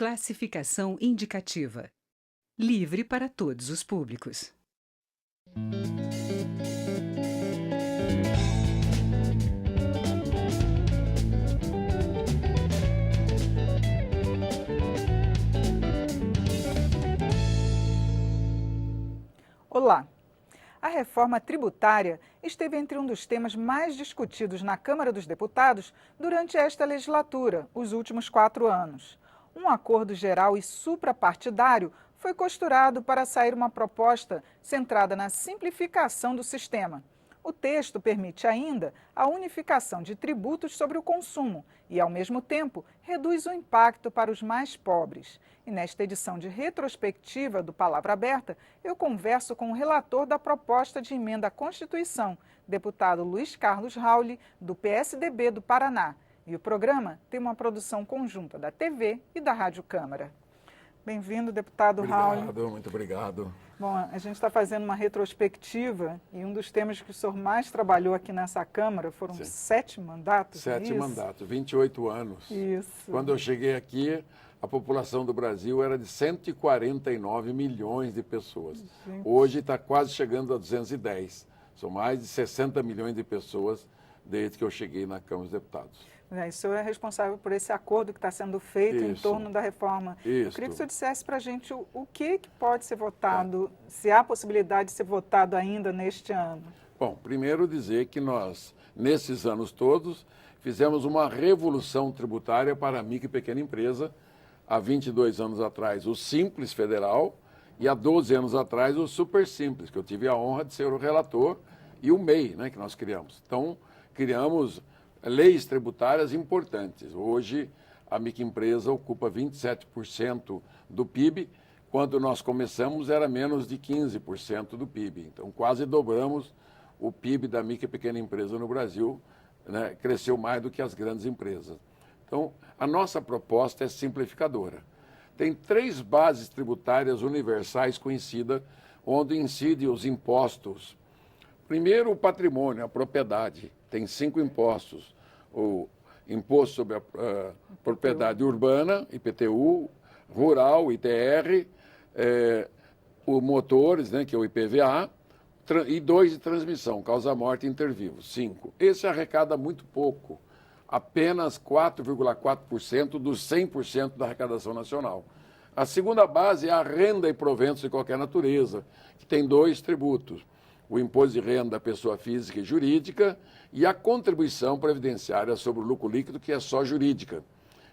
Classificação indicativa. Livre para todos os públicos. Olá! A reforma tributária esteve entre um dos temas mais discutidos na Câmara dos Deputados durante esta legislatura, os últimos 4 anos. Um acordo geral e suprapartidário foi costurado para sair uma proposta centrada na simplificação do sistema. O texto permite ainda a unificação de tributos sobre o consumo e, ao mesmo tempo, reduz o impacto para os mais pobres. E nesta edição de retrospectiva do Palavra Aberta, eu converso com o relator da proposta de emenda à Constituição, deputado Luiz Carlos Rauli, do PSDB do Paraná. E o programa tem uma produção conjunta da TV e da Rádio Câmara. Bem-vindo, deputado Rauli. Muito obrigado. Bom, a gente está fazendo uma retrospectiva e um dos temas que o senhor mais trabalhou aqui nessa Câmara foram 7 mandatos. 7 mandatos, 28 anos. Isso. Quando eu cheguei aqui, a população do Brasil era de 149 milhões de pessoas. Gente. Hoje está quase chegando a 210. São mais de 60 milhões de pessoas desde que eu cheguei na Câmara dos Deputados. O senhor é responsável por esse acordo que está sendo feito em torno da reforma. Eu Isso. queria que o senhor dissesse para a gente o que pode ser votado, se há possibilidade de ser votado ainda neste ano. Bom, primeiro dizer que nós, nesses anos todos, fizemos uma revolução tributária para a micro e pequena empresa. Há 22 anos atrás, o Simples Federal, e há 12 anos atrás, o Super Simples, que eu tive a honra de ser o relator, e o MEI, né, que nós criamos. Então, criamos leis tributárias importantes. Hoje, a microempresa ocupa 27% do PIB. Quando nós começamos, era menos de 15% do PIB. Então, quase dobramos o PIB da micro e pequena empresa no Brasil, né? Cresceu mais do que as grandes empresas. Então, a nossa proposta é simplificadora. Tem 3 bases tributárias universais conhecidas, onde incidem os impostos. Primeiro, o patrimônio, a propriedade. Tem 5 impostos. O Imposto sobre a Propriedade Urbana, IPTU, Rural, ITR, o Motores, né, que é o IPVA, e 2 de transmissão, causa-morte e intervivos, 5. Esse arrecada muito pouco, apenas 4,4% dos 100% da arrecadação nacional. A segunda base é a renda e proventos de qualquer natureza, que tem 2 tributos. O imposto de renda da pessoa física e jurídica e a contribuição previdenciária sobre o lucro líquido, que é só jurídica.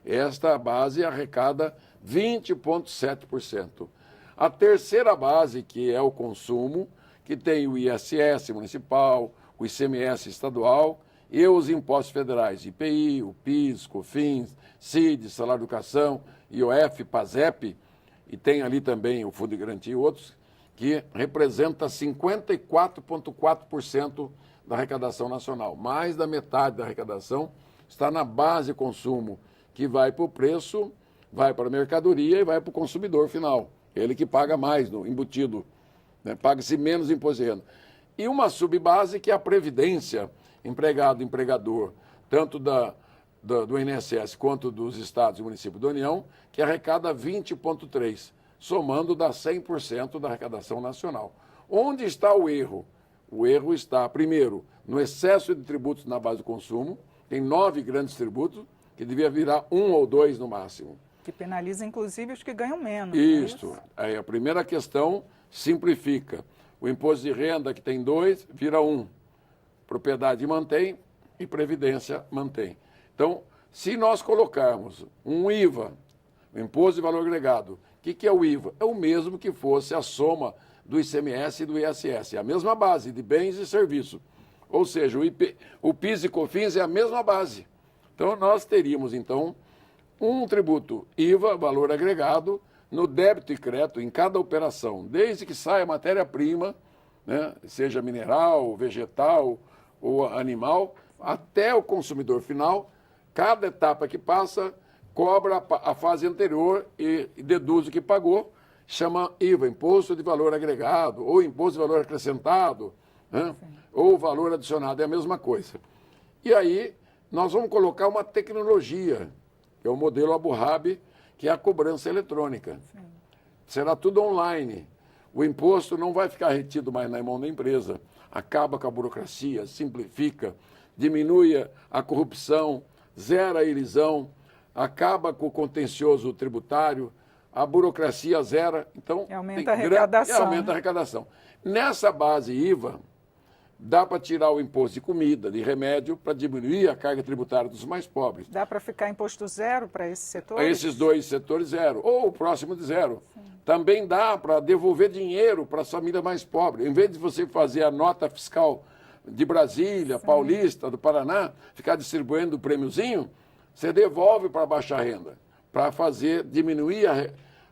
Esta base arrecada 20,7%. A terceira base, que é o consumo, que tem o ISS municipal, o ICMS estadual e os impostos federais, IPI, o PIS, COFINS, CID, Salário de Educação, IOF, PASEP, e tem ali também o Fundo de Garantia e outros, que representa 54,4% da arrecadação nacional. Mais da metade da arrecadação está na base de consumo, que vai para o preço, vai para a mercadoria e vai para o consumidor final. Ele que paga mais no embutido, né? Paga-se menos imposto de renda. E uma subbase que é a previdência, empregado, empregador, tanto do INSS quanto dos estados e municípios da União, que arrecada 20,3%. Somando dá 100% da arrecadação nacional. Onde está o erro? O erro está, primeiro, no excesso de tributos na base do consumo. Tem 9 grandes tributos, que devia virar 1 ou 2 no máximo. Que penaliza, inclusive, os que ganham menos. Isso. Aí a primeira questão simplifica. O imposto de renda, que tem 2, vira 1. Propriedade mantém e previdência mantém. Então, se nós colocarmos um IVA, o Imposto de Valor Agregado, o que é o IVA? É o mesmo que fosse a soma do ICMS e do ISS, é a mesma base de bens e serviços. Ou seja, o PIS e COFINS é a mesma base. Então, nós teríamos, então, um tributo IVA, valor agregado, no débito e crédito em cada operação, desde que saia matéria-prima, né, seja mineral, vegetal ou animal, até o consumidor final. Cada etapa que passa cobra a fase anterior e deduz o que pagou, chama IVA, Imposto de Valor Agregado, ou Imposto de Valor Acrescentado, né? Ou valor adicionado, é a mesma coisa. E aí nós vamos colocar uma tecnologia, que é o modelo Abu Dhabi, que é a cobrança eletrônica. Sim. Será tudo online. O imposto não vai ficar retido mais na mão da empresa. Acaba com a burocracia, simplifica, diminui a corrupção, zera a elisão, acaba com o contencioso tributário, a burocracia zera. Então, aumenta a arrecadação. Aumenta a arrecadação. Nessa base IVA, dá para tirar o imposto de comida, de remédio, para diminuir a carga tributária dos mais pobres. Dá para ficar imposto zero para esses setores? Para esses dois setores, zero. Ou o próximo de zero. Sim. Também dá para devolver dinheiro para as famílias mais pobres. Em vez de você fazer a nota fiscal de Brasília, sim, Paulista, do Paraná, ficar distribuindo o prêmiozinho, você devolve para baixa renda, para diminuir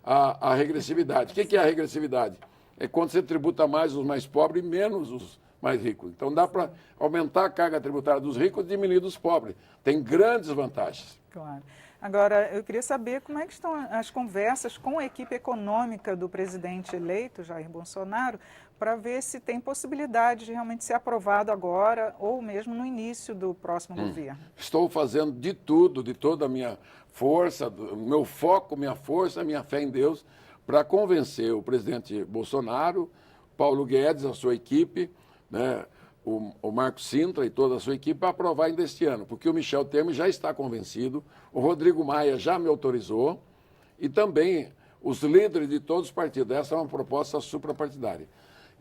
a regressividade. O que é a regressividade? É quando você tributa mais os mais pobres e menos os mais ricos. Então dá para aumentar a carga tributária dos ricos e diminuir dos pobres. Tem grandes vantagens. Claro. Agora, eu queria saber como é que estão as conversas com a equipe econômica do presidente eleito, Jair Bolsonaro, para ver se tem possibilidade de realmente ser aprovado agora ou mesmo no início do próximo governo. Estou fazendo de tudo, de toda a minha força, meu foco, minha força, minha fé em Deus, para convencer o presidente Bolsonaro, Paulo Guedes, a sua equipe, né, o Marco Sintra e toda a sua equipe para aprovar ainda este ano, porque o Michel Temer já está convencido, o Rodrigo Maia já me autorizou e também os líderes de todos os partidos. Essa é uma proposta suprapartidária.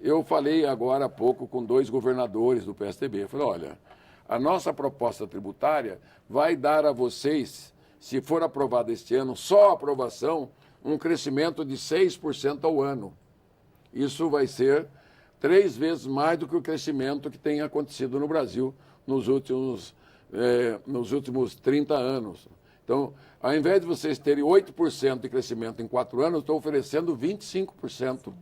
Eu falei agora há pouco com 2 governadores do PSDB. Eu falei, olha, a nossa proposta tributária vai dar a vocês, se for aprovada este ano, só a aprovação, um crescimento de 6% ao ano. Isso vai ser 3 vezes mais do que o crescimento que tem acontecido no Brasil nos últimos 30 anos. Então, ao invés de vocês terem 8% de crescimento em 4 anos, estou oferecendo 25%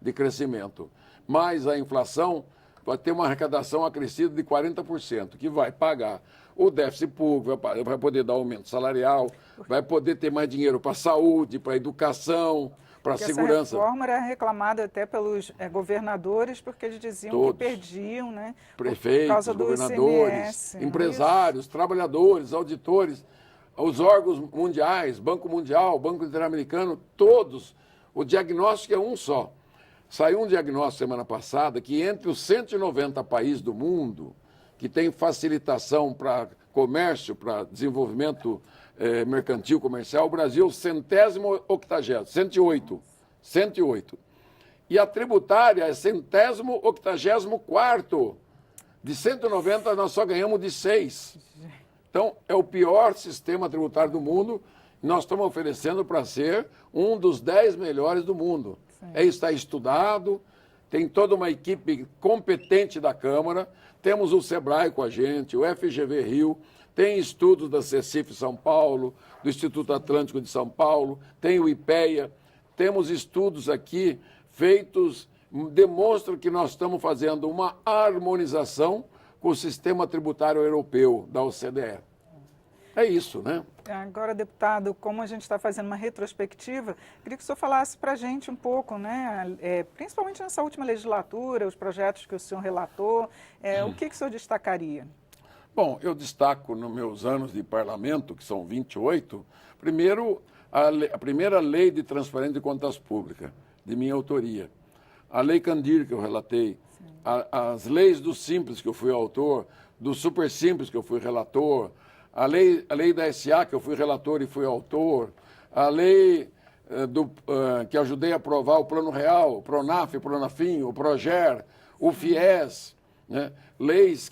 de crescimento. Mais a inflação, vai ter uma arrecadação acrescida de 40%, que vai pagar o déficit público, vai poder dar aumento salarial, vai poder ter mais dinheiro para a saúde, para a educação, para a segurança. Essa reforma era reclamada até pelos governadores, porque eles diziam todos, que perdiam, né? Prefeitos, por causa do governadores, ICMS, empresários, trabalhadores, auditores, os órgãos mundiais, Banco Mundial, Banco Interamericano, todos. O diagnóstico é um só. Saiu um diagnóstico semana passada que entre os 190 países do mundo que tem facilitação para comércio, para desenvolvimento mercantil, comercial, o Brasil, 180º, 108. E a tributária é 184º. De 190, nós só ganhamos de 6. Então, é o pior sistema tributário do mundo. Nós estamos oferecendo para ser um dos 10 melhores do mundo. Está estudado, tem toda uma equipe competente da Câmara, temos o SEBRAE com a gente, o FGV Rio, tem estudos da CECIF São Paulo, do Instituto Atlântico de São Paulo, tem o IPEA, temos estudos aqui feitos, demonstram que nós estamos fazendo uma harmonização com o sistema tributário europeu da OCDE. É isso, né? Agora, deputado, como a gente está fazendo uma retrospectiva, queria que o senhor falasse para a gente um pouco, né, principalmente nessa última legislatura, os projetos que o senhor relatou, o que o senhor destacaria? Bom, eu destaco nos meus anos de parlamento, que são 28, primeiro, a primeira lei de transparência de contas públicas, de minha autoria. A lei Candir, que eu relatei, as leis do Simples, que eu fui autor, do Super Simples, que eu fui relator, a lei da SA, que eu fui relator e fui autor, a lei que ajudei a aprovar o Plano Real, o PRONAF, o PRONAFIM, o PROGER, o FIES, né? Leis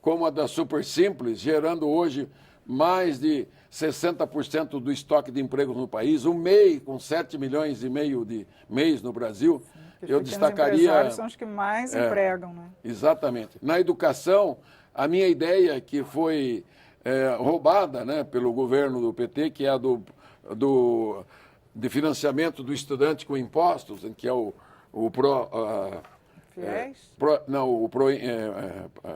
como a da Super Simples, gerando hoje mais de 60% do estoque de empregos no país, o MEI, com 7,5 milhões de MEIs no Brasil. Eu destacaria... Os empresários são os que mais empregam, né? Exatamente. Na educação, a minha ideia que foi roubada, né, pelo governo do PT, que é a de financiamento do estudante com impostos, que é o FIES?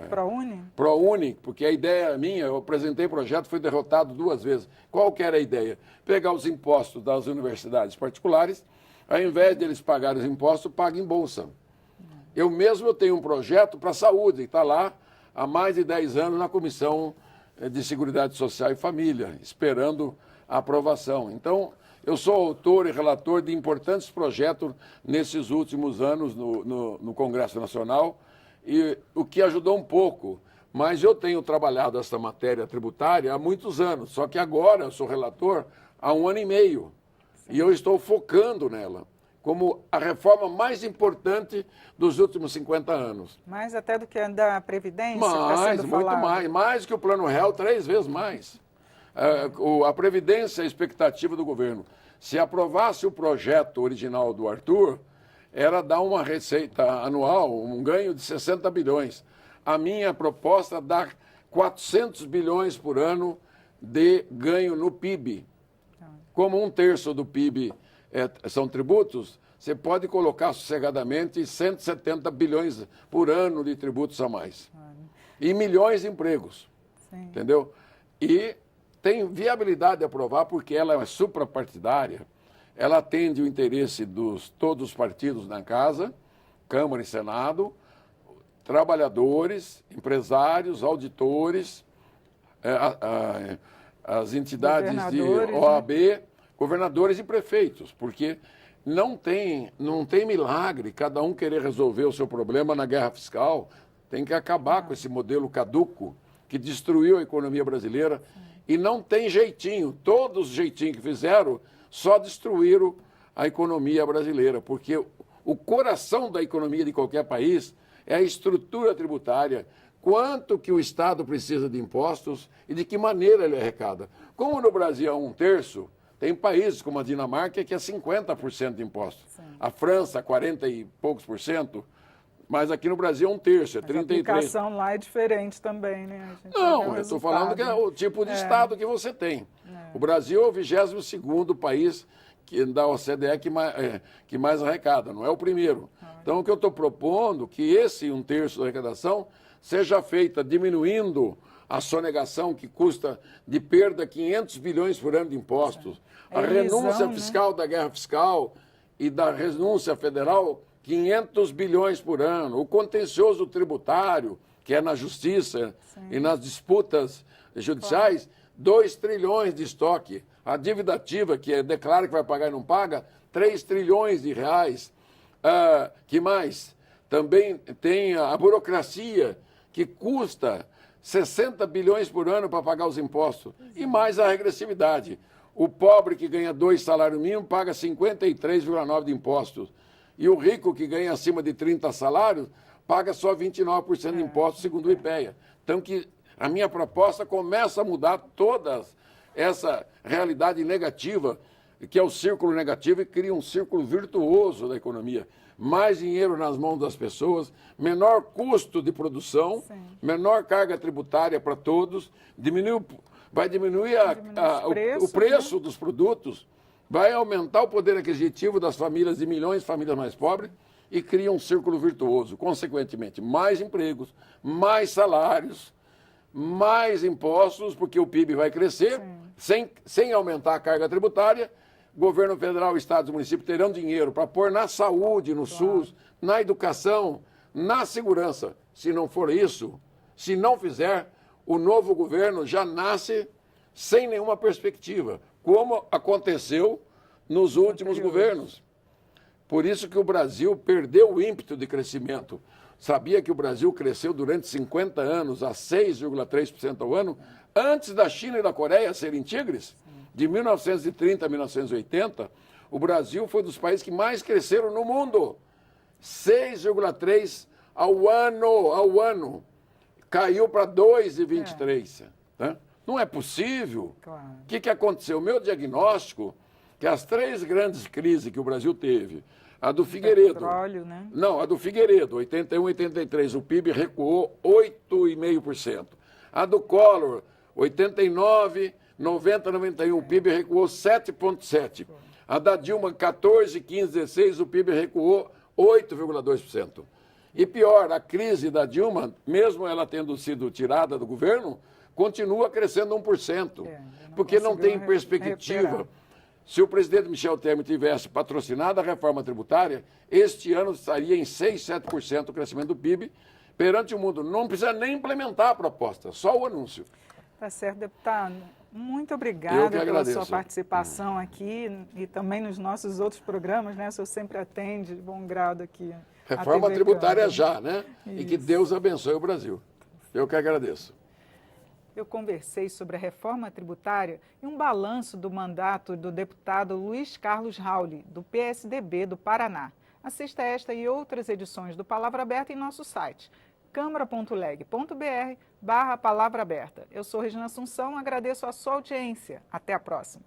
ProUni? ProUni, porque a ideia minha, eu apresentei o projeto, fui derrotado 2 vezes. Qual que era a ideia? Pegar os impostos das universidades particulares, ao invés de eles pagarem os impostos, paguem em bolsa. Eu mesmo tenho um projeto para a saúde, que está lá há mais de 10 anos na Comissão de Seguridade Social e Família, esperando a aprovação. Então, eu sou autor e relator de importantes projetos nesses últimos anos no Congresso Nacional, e o que ajudou um pouco. Mas eu tenho trabalhado essa matéria tributária há muitos anos, só que agora eu sou relator há 1 ano e meio. Sim. E eu estou focando nela como a reforma mais importante dos últimos 50 anos. Mais até do que a da Previdência? Mais, muito mais. Mais que o Plano Real, 3 vezes mais. A Previdência, a expectativa do governo, se aprovasse o projeto original do Arthur, era dar uma receita anual, um ganho de 60 bilhões. A minha proposta dá 400 bilhões por ano de ganho no PIB. Como 1/3 do PIB são tributos, você pode colocar sossegadamente 170 bilhões por ano de tributos a mais. E milhões de empregos. Sim. Entendeu? E tem viabilidade de aprovar porque ela é suprapartidária, ela atende o interesse de todos os partidos na casa, Câmara e Senado, trabalhadores, empresários, auditores, as entidades de OAB, né? Governadores e prefeitos, porque não tem milagre cada um querer resolver o seu problema na guerra fiscal. Tem que acabar com esse modelo caduco que destruiu a economia brasileira. E não tem jeitinho, todos os jeitinhos que fizeram só destruíram a economia brasileira, porque o coração da economia de qualquer país é a estrutura tributária, quanto que o Estado precisa de impostos e de que maneira ele arrecada. Como no Brasil é 1/3, tem países como a Dinamarca que é 50% de impostos. Sim. A França, 40 e poucos por cento, mas aqui no Brasil é 1/3, é 33%. A aplicação lá é diferente também, né? Não, eu estou falando que é o tipo de Estado que você tem. O Brasil é o 22º país da OCDE que mais arrecada, não é o primeiro. Então, o que eu estou propondo é que esse 1/3 da arrecadação seja feita diminuindo a sonegação que custa de perda 500 bilhões por ano de impostos, a renúncia fiscal da guerra fiscal e da renúncia federal, 500 bilhões por ano, o contencioso tributário, que é na justiça e nas disputas judiciais, 2 trilhões de estoque. A dívida ativa, que declara que vai pagar e não paga, 3 trilhões de reais. Que mais? Também tem a burocracia, que custa 60 bilhões por ano para pagar os impostos. E mais a regressividade. O pobre que ganha 2 salários mínimos paga 53,9% de impostos. E o rico que ganha acima de 30 salários paga só 29% de impostos, segundo o IPEA. Então, que a minha proposta começa a mudar toda essa realidade negativa, que é o círculo negativo, e cria um círculo virtuoso da economia. Mais dinheiro nas mãos das pessoas, menor custo de produção, menor carga tributária para todos, vai diminuir o preço dos produtos, vai aumentar o poder aquisitivo das famílias, de milhões de famílias mais pobres, e cria um círculo virtuoso. Consequentemente, mais empregos, mais salários, mais impostos, porque o PIB vai crescer, sem aumentar a carga tributária. Governo federal, estados e municípios terão dinheiro para pôr na saúde, no SUS, na educação, na segurança. Se não for isso, se não fizer, o novo governo já nasce sem nenhuma perspectiva, como aconteceu nos últimos governos. Por isso que o Brasil perdeu o ímpeto de crescimento. Sabia que o Brasil cresceu durante 50 anos a 6,3% ao ano, antes da China e da Coreia serem tigres? De 1930 a 1980, o Brasil foi dos países que mais cresceram no mundo. 6,3% ao ano. Caiu para 2,23%. Né? Não é possível. Claro. O que aconteceu? O meu diagnóstico, que as 3 grandes crises que o Brasil teve, a do Figueiredo. Petróleo, né? Não, a do Figueiredo, 81, 83, o PIB recuou 8,5%. A do Collor, 89, 90, 91, o PIB recuou 7,7%. A da Dilma, 14, 15, 16, o PIB recuou 8,2%. E pior, a crise da Dilma, mesmo ela tendo sido tirada do governo, continua crescendo 1%, porque não tem perspectiva. Se o presidente Michel Temer tivesse patrocinado a reforma tributária, este ano estaria em 6, 7% o crescimento do PIB perante o mundo. Não precisa nem implementar a proposta, só o anúncio. Tá certo, deputado. Muito Eu obrigada que pela agradeço. sua participação aqui e também nos nossos outros programas, né? O senhor sempre atende de bom grado aqui. a Reforma TV tributária Câmara. já, né? E que Isso. Deus abençoe o Brasil. Eu que agradeço. Eu conversei sobre a reforma tributária e um balanço do mandato do deputado Luiz Carlos Rauli, do PSDB do Paraná. Assista esta e outras edições do Palavra Aberta em nosso site, câmara.leg.br/Palavra Aberta. Eu sou Regina Assunção, agradeço a sua audiência. Até a próxima.